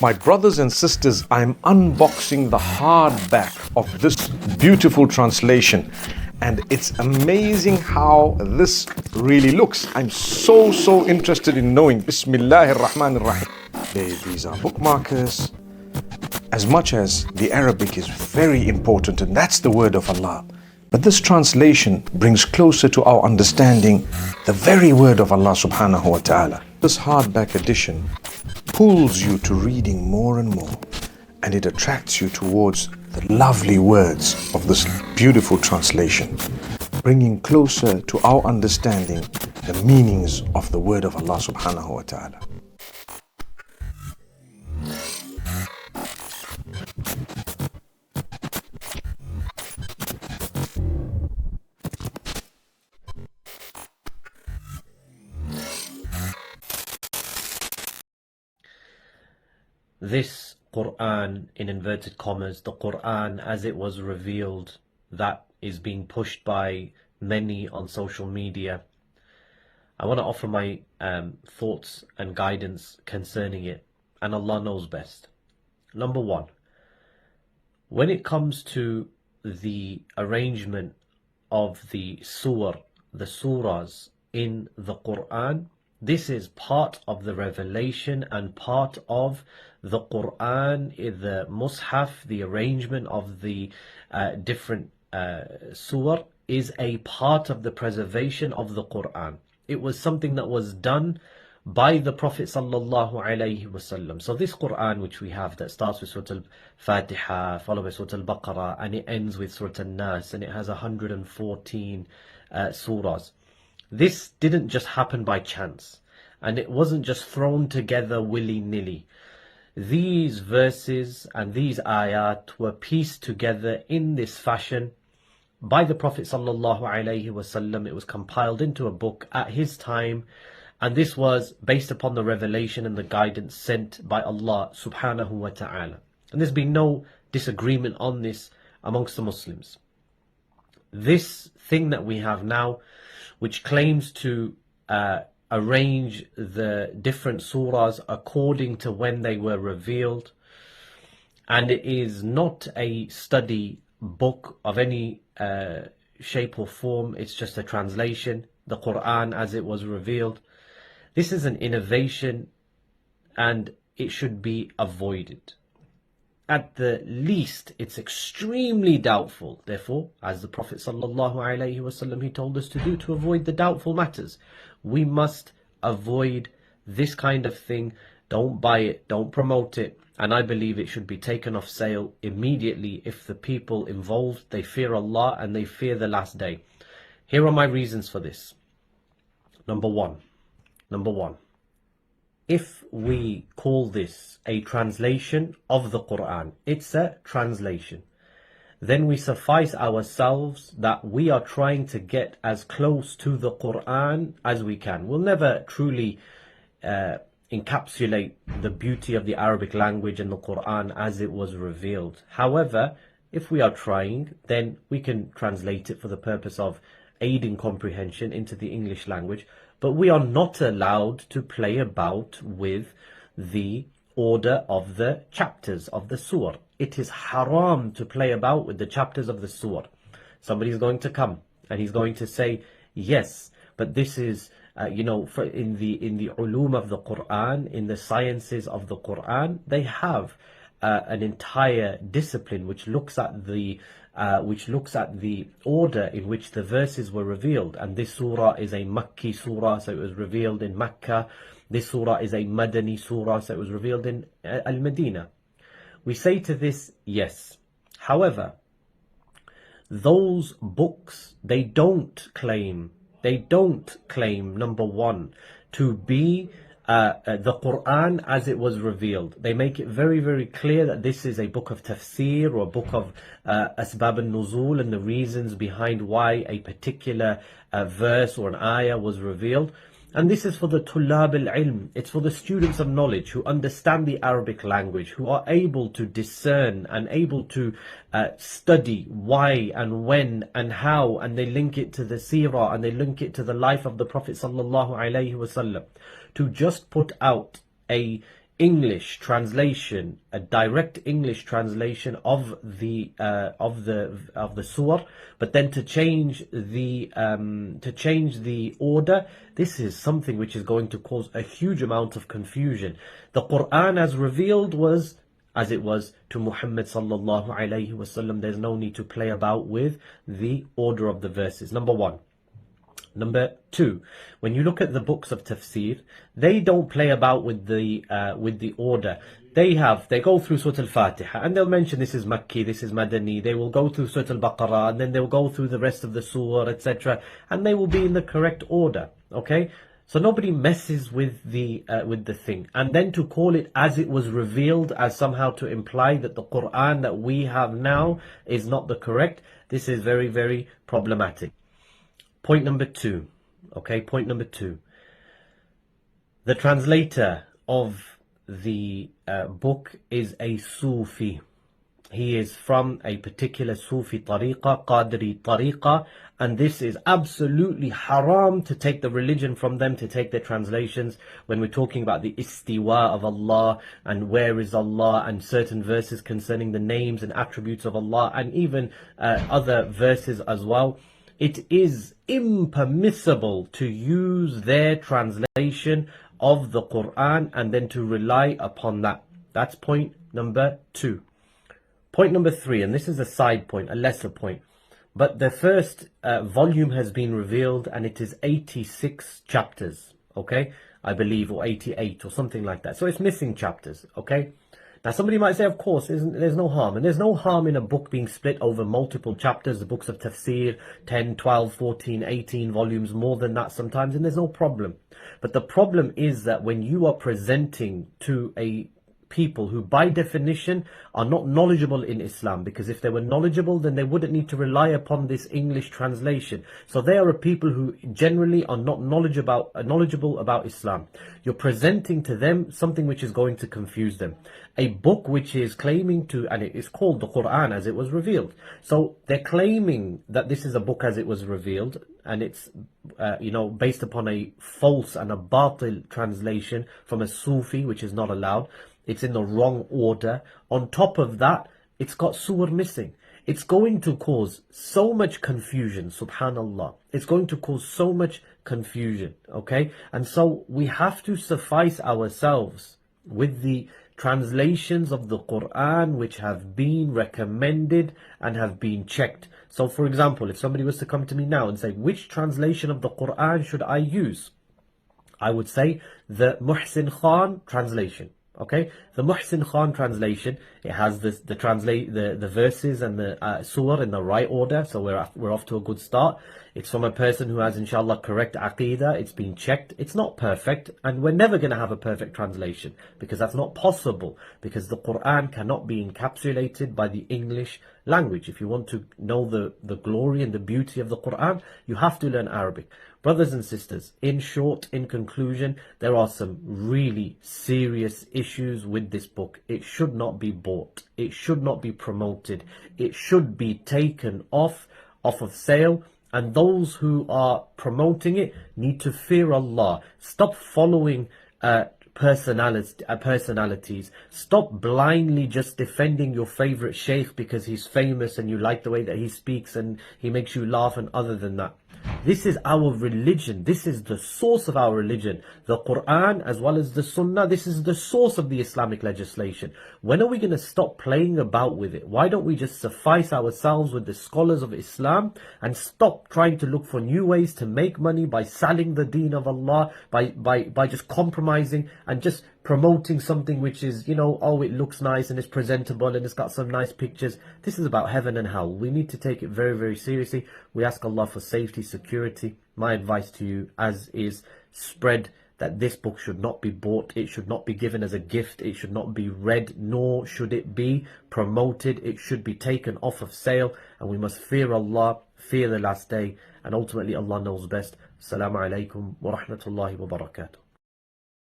My brothers and sisters, I'm unboxing the hardback of this beautiful translation, and it's amazing how this really looks. I'm so interested in knowing. Bismillahir Rahmanir Rahim. These are bookmarkers. As much as the Arabic is very important, and that's the word of Allah, but this translation brings closer to our understanding the very word of Allah subhanahu wa ta'ala. This hardback edition pulls you to reading more and more, and it attracts you towards the lovely words of this beautiful translation, bringing closer to our understanding the meanings of the word of Allah subhanahu wa ta'ala. This Qur'an, in inverted commas, the Qur'an as it was revealed, that is being pushed by many on social media. I want to offer my thoughts and guidance concerning it, and Allah knows best. Number one, when it comes to the arrangement of the surahs in the Qur'an, this is part of the revelation and part of the Qur'an, the Mus'haf, the arrangement of the different surah is a part of the preservation of the Qur'an. It was something that was done by the Prophet sallallahu alaihi wasallam. So this Qur'an which we have that starts with Surah Al-Fatiha, followed by Surah Al-Baqarah, and it ends with Surah Al-Nas, and it has 114 surahs. This didn't just happen by chance, and it wasn't just thrown together willy-nilly. These verses and these ayat were pieced together in this fashion by the Prophet sallallahu alaihi wasallam. It was compiled into a book at his time, and this was based upon the revelation and the guidance sent by Allah subhanahu wa ta'ala. And there's been no disagreement on this amongst the Muslims. This thing that we have now, which claims to arrange the different surahs according to when they were revealed, and it is not a study book of any shape or form, it's just a translation, the Qur'an as it was revealed. This is an innovation, and it should be avoided. At the least, it's extremely doubtful. Therefore, as the Prophet sallallahu alaihi wasallam, he told us to do, to avoid the doubtful matters. We must avoid this kind of thing. Don't buy it, don't promote it, and I believe it should be taken off sale immediately if the people involved, they fear Allah and they fear the last day. Here are my reasons for this. Number one, if we call this a translation of the Qur'an, it's a translation, then we suffice ourselves that we are trying to get as close to the Qur'an as we can. We'll never truly encapsulate the beauty of the Arabic language and the Qur'an as it was revealed. However, if we are trying, then we can translate it for the purpose of aiding comprehension into the English language. But we are not allowed to play about with the order of the chapters of the surah. It is haram to play about with the chapters of the surah. Somebody's going to come and he's going to say, yes, but this is, in the ulum of the Qur'an, in the sciences of the Qur'an, they have an entire discipline which looks at the order in which the verses were revealed. And this surah is a Makki surah, so it was revealed in Mecca. This surah is a Madani surah, so it was revealed in Al-Madinah. We say to this, yes. However, those books, they don't claim, number one, to be the Qur'an as it was revealed. They make it very clear that this is a book of tafseer, or a book of asbab al-nuzul, and the reasons behind why a particular verse or an ayah was revealed. And this is for the tulab al-ilm, it's for the students of knowledge who understand the Arabic language, who are able to discern and able to study why and when and how, and they link it to the seerah and they link it to the life of the Prophet sallallahu alaihi wasallam. To just put out a English translation, a direct English translation of the surah, but then to change the order, this is something which is going to cause a huge amount of confusion. The Qur'an as revealed was as it was to Muhammad sallallahu alaihi wasallam. There's no need to play about with the order of the verses. Number one. Number two, when you look at the books of tafseer, they don't play about with the order. They go through Surah Al-Fatiha and they'll mention this is Makki, this is Madani. They will go through Surah Al-Baqarah and then they'll go through the rest of the surah, etc. And they will be in the correct order. Okay, so nobody messes with the thing. And then to call it as it was revealed, as somehow to imply that the Qur'an that we have now is not the correct. This is very, very problematic. Point number two, okay, point number two. The translator of the book is a Sufi. He is from a particular Sufi tariqah, Qadri tariqah, and this is absolutely haram to take the religion from them, to take their translations when we're talking about the istiwa of Allah and where is Allah and certain verses concerning the names and attributes of Allah and even other verses as well. It is impermissible to use their translation of the Qur'an and then to rely upon that. That's point number two. Point number three, and this is a side point, a lesser point, but the first volume has been revealed and it is 86 chapters, okay, I believe, or 88 or something like that. So it's missing chapters, okay. Now somebody might say, of course, there's no harm. And there's no harm in a book being split over multiple chapters, the books of tafseer, 10, 12, 14, 18 volumes, more than that sometimes, and there's no problem. But the problem is that when you are presenting to a people who by definition are not knowledgeable in Islam, because if they were knowledgeable then they wouldn't need to rely upon this English translation. So they are a people who generally are not knowledgeable about Islam. You're presenting to them something which is going to confuse them. A book which is claiming to, and it is called the Qur'an as it was revealed. So they're claiming that this is a book as it was revealed, and it's based upon a false and a batil translation from a Sufi, which is not allowed. It's in the wrong order. On top of that, it's got surah missing. It's going to cause so much confusion, subhanallah. It's going to cause so much confusion, okay? And so we have to suffice ourselves with the translations of the Qur'an which have been recommended and have been checked. So for example, if somebody was to come to me now and say, which translation of the Qur'an should I use? I would say the Muhsin Khan translation. Okay, the Muhsin Khan translation, it has the verses and the surah in the right order, so we're off to a good start. It's from a person who has, inshallah, correct aqidah. It's been checked. It's not perfect, and we're never going to have a perfect translation because that's not possible, because the Quran cannot be encapsulated by the English language. If you want to know the glory and the beauty of the Quran, you have to learn Arabic. Brothers and sisters, in short, in conclusion, there are some really serious issues with this book. It should not be bought. It should not be promoted. It should be taken off of sale. And those who are promoting it need to fear Allah. Stop following personalities. Stop blindly just defending your favorite sheikh because he's famous and you like the way that he speaks and he makes you laugh, and other than that. This is our religion. This is the source of our religion. The Quran as well as the Sunnah, this is the source of the Islamic legislation. When are we going to stop playing about with it? Why don't we just suffice ourselves with the scholars of Islam and stop trying to look for new ways to make money by selling the deen of Allah, by just compromising and just promoting something which is, oh, it looks nice and it's presentable and it's got some nice pictures. This is about heaven and hell. We need to take it very, very seriously. We ask Allah for safety, security. My advice to you, as is, spread that this book should not be bought. It should not be given as a gift. It should not be read, nor should it be promoted. It should be taken off of sale. And we must fear Allah, fear the last day. And ultimately Allah knows best. Assalamu alaikum wa rahmatullahi wa barakatuh.